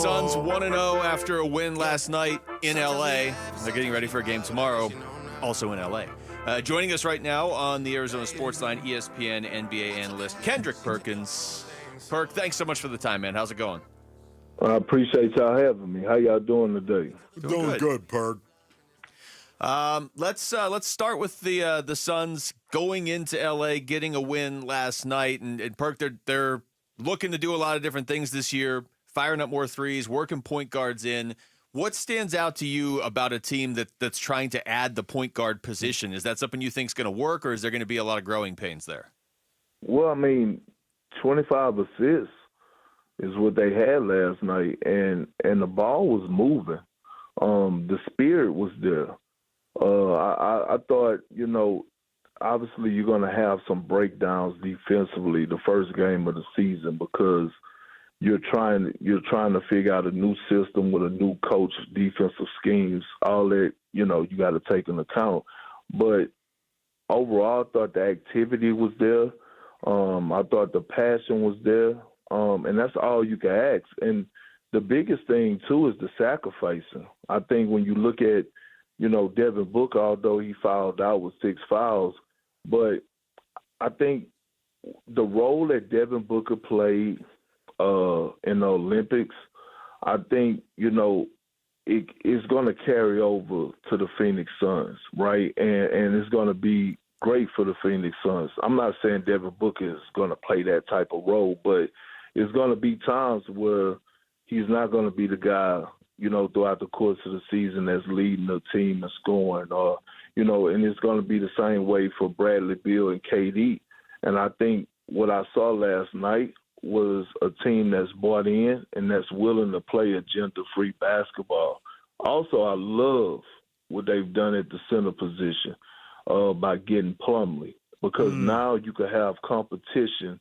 Suns 1-0 after a win last night in L.A. They're getting ready for a game tomorrow, also in L.A. Joining us right now on the Arizona Sports Line, ESPN NBA analyst Kendrick Perkins. Perk, thanks so much for the time, man. How's it going? I appreciate y'all having me. How y'all doing today? Doing good, Perk. Let's start with the Suns going into LA, getting a win last night, and Perk, they're looking to do a lot of different things this year, firing up more threes, working point guards in. What stands out to you about a team that's trying to add the point guard position? Is that something you think is going to work, or is there going to be a lot of growing pains there? Well, I mean, 25 assists is what they had last night, and the ball was moving. The spirit was there. I thought, obviously you're going to have some breakdowns defensively the first game of the season because you're trying to figure out a new system with a new coach, defensive schemes, all that, you got to take into account. But overall, I thought the activity was there. I thought the passion was there. And that's all you can ask. And the biggest thing, too, is the sacrificing. I think when you look at, Devin Booker, although he fouled out with 6 fouls, but I think the role that Devin Booker played in the Olympics, I think, it is going to carry over to the Phoenix Suns, right? And it's going to be great for the Phoenix Suns. I'm not saying Devin Booker is going to play that type of role, but it's going to be times where he's not going to be the guy, throughout the course of the season that's leading the team and scoring, or, and it's going to be the same way for Bradley Beal and KD. And I think what I saw last night was a team that's bought in and that's willing to play agenda-free basketball. Also, I love what they've done at the center position by getting Plumlee, because now you can have competition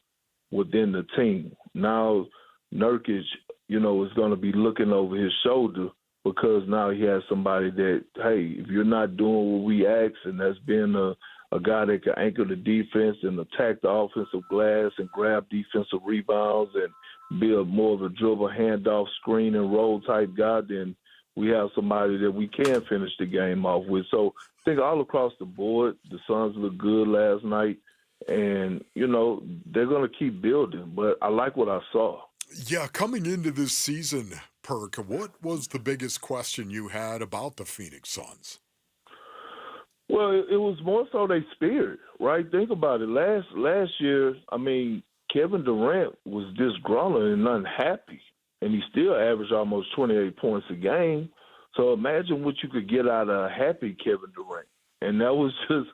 within the team. Now Nurkic, is going to be looking over his shoulder because now he has somebody that, hey, if you're not doing what we ask, and that's being a guy that can anchor the defense and attack the offensive glass and grab defensive rebounds and be more of a dribble, handoff, screen, and roll type guy, then we have somebody that we can finish the game off with. So I think all across the board, the Suns looked good last night. And, they're going to keep building. But I like what I saw. Yeah, coming into this season, Perk, what was the biggest question you had about the Phoenix Suns? Well, it was more so their spirit, right? Think about it. Last year, I mean, Kevin Durant was disgruntled and unhappy, and he still averaged almost 28 points a game. So imagine what you could get out of a happy Kevin Durant. And that was just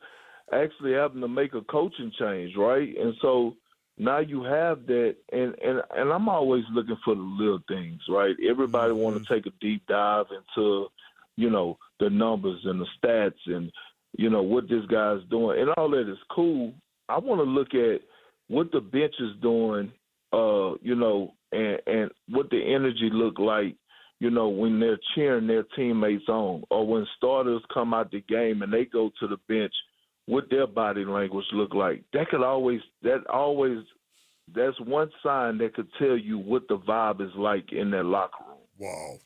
actually having to make a coaching change, right? And so now you have that, and I'm always looking for the little things, right? Everybody want to take a deep dive into, the numbers and the stats and, what this guy's doing. And all that is cool. I want to look at what the bench is doing, and what the energy look like, when they're cheering their teammates on, or when starters come out the game and they go to the bench, what their body language look like. That's one sign that could tell you what the vibe is like in that locker room. Wow.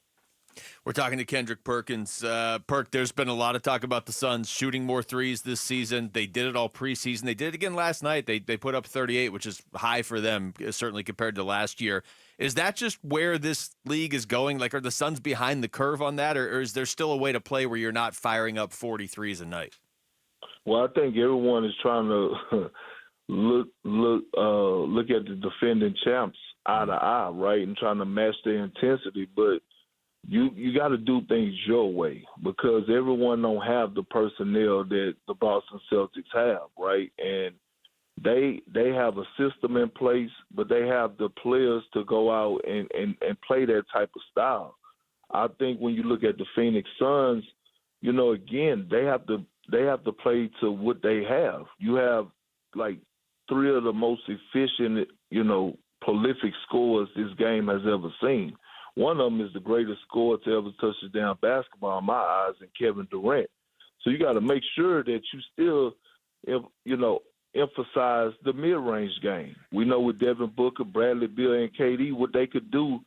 We're talking to Kendrick Perkins. Perk, there's been a lot of talk about the Suns shooting more threes this season. They did it all preseason. They did it again last night. They put up 38, which is high for them, certainly compared to last year. Is that just where this league is going? Like, are the Suns behind the curve on that, or is there still a way to play where you're not firing up 43s a night? Well, I think everyone is trying to look at the defending champs eye to eye, right, and trying to match their intensity. But you got to do things your way, because everyone don't have the personnel that the Boston Celtics have, right? And they have a system in place, but they have the players to go out and play that type of style. I think when you look at the Phoenix Suns, again, they have to play to what they have. You have like 3 of the most efficient, prolific scorers this game has ever seen. One of them is the greatest scorer to ever touch the damn basketball in my eyes, and Kevin Durant. So you got to make sure that you still, emphasize the mid-range game. We know with Devin Booker, Bradley Beal, and KD what they could do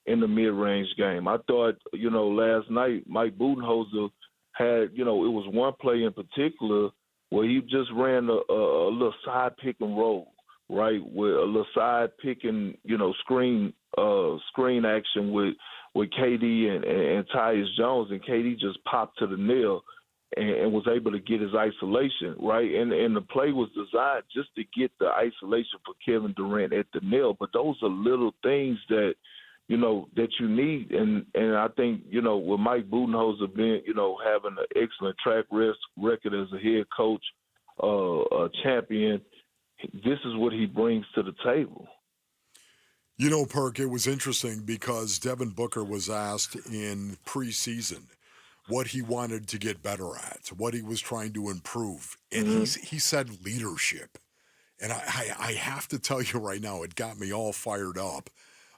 in the mid-range game. I thought, last night Mike Budenholzer had, it was one play in particular where he just ran a little side pick and roll, right, with a little side pick and, screen action with KD and Tyus Jones, and KD just popped to the nail and was able to get his isolation, right? And the play was designed just to get the isolation for Kevin Durant at the nail. But those are little things that, that you need. And I think, with Mike Budenholzer being, having an excellent track record as a head coach, a champion, this is what he brings to the table. Perk, it was interesting because Devin Booker was asked in preseason what he wanted to get better at, what he was trying to improve. And he said leadership. And I have to tell you right now, it got me all fired up.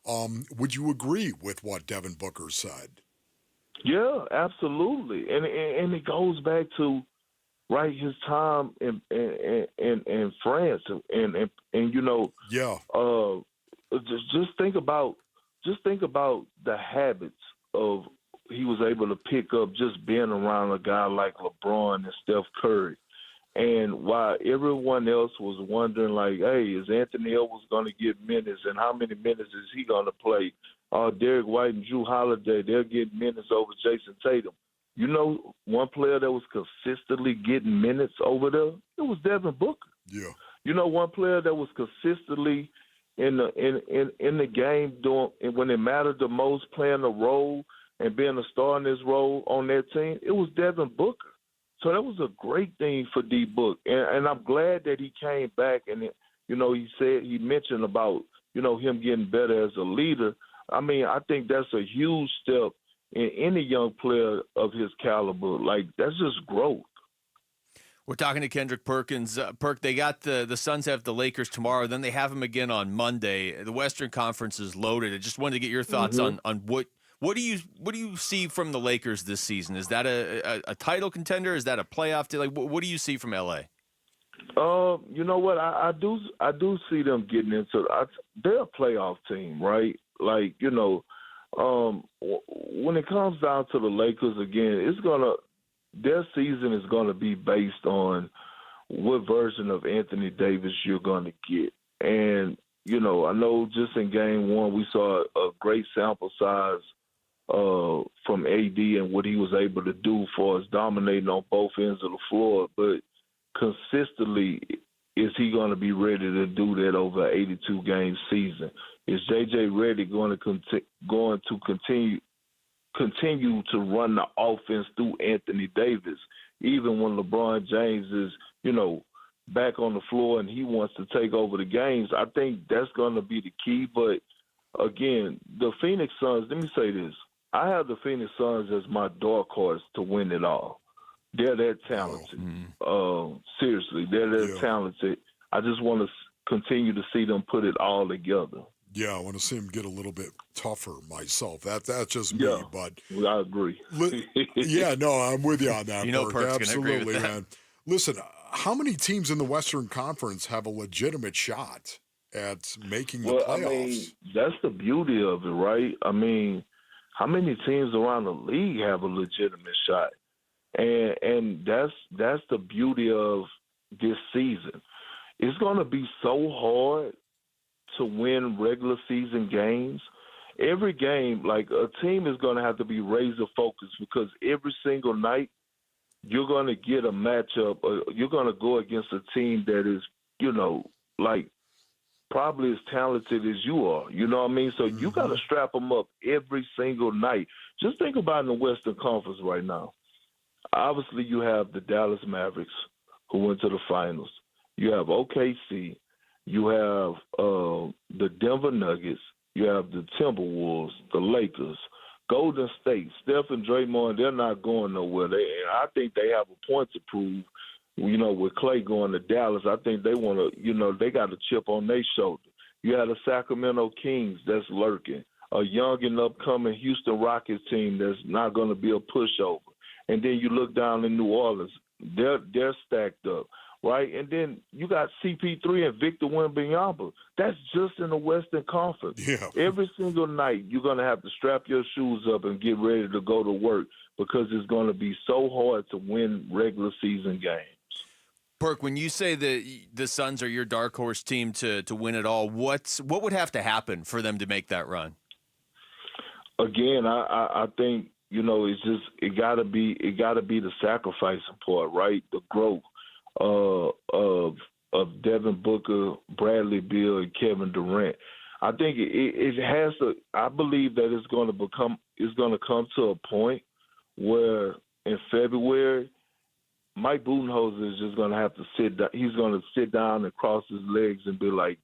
Would you agree with what Devin Booker said? Yeah, absolutely. And it goes back to, right, his time in France. Just think about the habits of he was able to pick up just being around a guy like LeBron and Steph Curry. And while everyone else was wondering, like, hey, is Anthony Edwards going to get minutes, and how many minutes is he going to play? Derek White and Jrue Holiday, they're getting minutes over Jason Tatum. One player that was consistently getting minutes over there, it was Devin Booker. Yeah. One player that was consistently in the game doing, and when it mattered the most, playing a role and being a star in his role on that team, it was Devin Booker. So that was a great thing for D-Book. And I'm glad that he came back and, he mentioned about, him getting better as a leader. I mean, I think that's a huge step in any young player of his caliber. Like, that's just growth. We're talking to Kendrick Perkins. Perk, they got the Suns have the Lakers tomorrow. Then they have them again on Monday. The Western Conference is loaded. I just wanted to get your thoughts on what do you see from the Lakers this season? Is that a title contender? Is that a playoff team? Like, what do you see from LA? You know what? I do see them getting into. They're a playoff team, right? Like, when it comes down to the Lakers again, their season is gonna be based on what version of Anthony Davis you're gonna get. And I know just in game one we saw a great sample size from AD and what he was able to do for us dominating on both ends of the floor. But consistently, is he going to be ready to do that over an 82-game season? Is J.J. Redick going to continue to run the offense through Anthony Davis, even when LeBron James is, back on the floor and he wants to take over the games? I think that's going to be the key. But, again, the Phoenix Suns, let me say this. I have the Phoenix Suns as my dark horse to win it all. They're that talented. Seriously, they're that talented. I just want to continue to see them put it all together. Yeah, I want to see them get a little bit tougher myself. That's just me, but I agree. I'm with you on that. Perk's absolutely, agree with that. man. Listen, how many teams in the Western Conference have a legitimate shot at making the playoffs? I mean, that's the beauty of it, right? I mean, how many teams around the league have a legitimate shot? And that's the beauty of this season. It's going to be so hard to win regular season games. Every game, like, a team is going to have to be razor focused because every single night you're going to get a matchup. You're going to go against a team that is, probably as talented as you are. You know what I mean? So you got to strap them up every single night. Just think about in the Western Conference right now. Obviously, you have the Dallas Mavericks who went to the finals. You have OKC. You have the Denver Nuggets. You have the Timberwolves, the Lakers, Golden State. Steph and Draymond, they're not going nowhere. I think they have a point to prove. With Clay going to Dallas, I think they want to, they got a chip on their shoulder. You have the Sacramento Kings that's lurking, a young and upcoming Houston Rockets team that's not going to be a pushover. And then you look down in New Orleans, they're stacked up. right? And then you got CP3 and Victor Wembanyama. That's just in the Western Conference. Yeah. Every single night you're going to have to strap your shoes up and get ready to go to work because it's going to be so hard to win regular season games. Perk, when you say that the Suns are your dark horse team to win it all, what would have to happen for them to make that run? Again, I think, it gotta be the sacrificing part, right? The growth of Devin Booker, Bradley Beal, and Kevin Durant. I think it has to. I believe that it's going to come to a point where in February, Mike Budenholzer is just going to have to sit down. He's going to sit down and cross his legs and be like,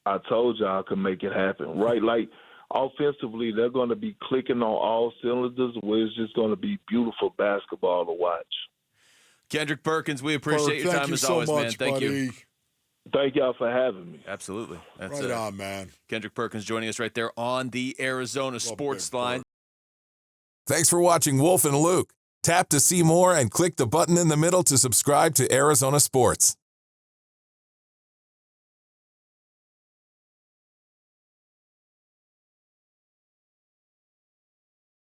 "I told you I could make it happen," right? Like. Offensively, they're going to be clicking on all cylinders where it's just going to be beautiful basketball to watch. Kendrick Perkins, we appreciate your time as always, man. Thank you. Thank y'all for having me. Absolutely. That's right on, man. Kendrick Perkins joining us right there on the Arizona Sports Line. Thanks for watching Wolf and Luke. Tap to see more and click the button in the middle to subscribe to Arizona Sports.